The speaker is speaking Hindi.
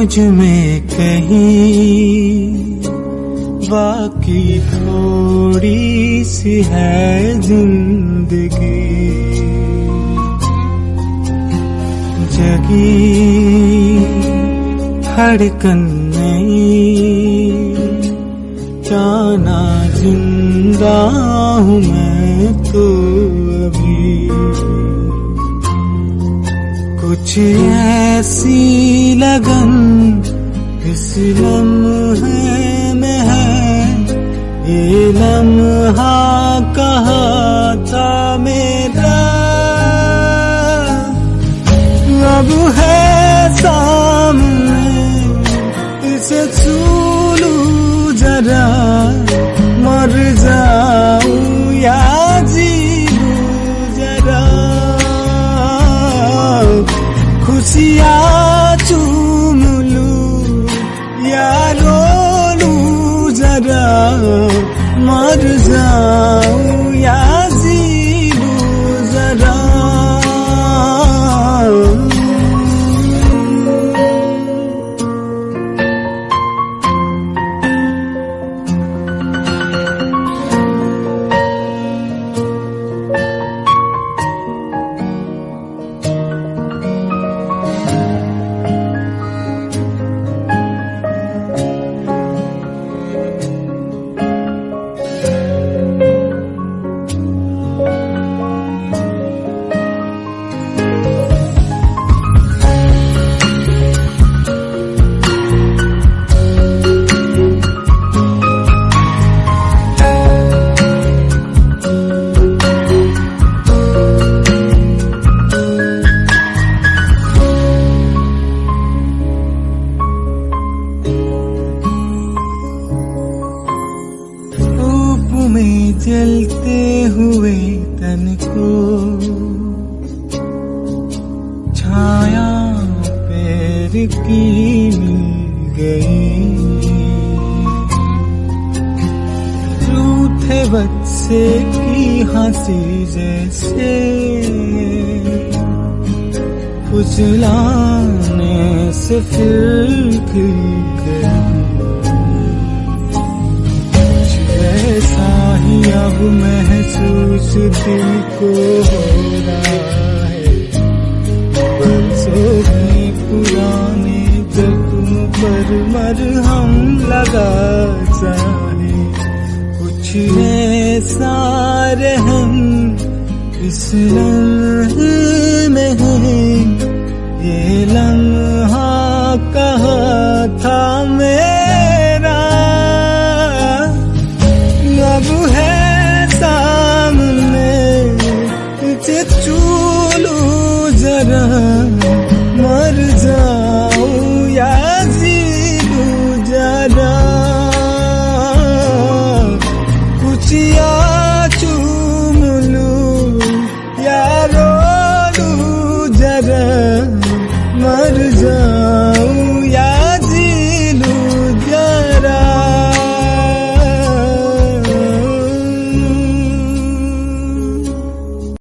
मुझ में कहीं बाकी थोड़ी सी है जिंदगी, जगी धड़कन नहीं, जाना जिंदा हूँ मैं तो अभी। कुछ ऐसी लगन इस लम्हे में है, ये लम्हा कहाँ था मेरा, अब है सामने इसे छू लूं जरा, मर जाऊं या जी लूं जरा, खुशियाँ चूम लूं या रो लूं जरा, मर जाऊं या जी लूं जरा। में जलते हुए तन को छाया पैर की मिल गई, रूठे बच्चे की हंसी जैसे फुसलाने से फिर खिल गई। अब महसूस दिल को हो रहा है, बरसों में पुराने जख्म पर मरहम लगा जाए, कुछ ऐसा रहम इस लम्हे में है, ये लम्हा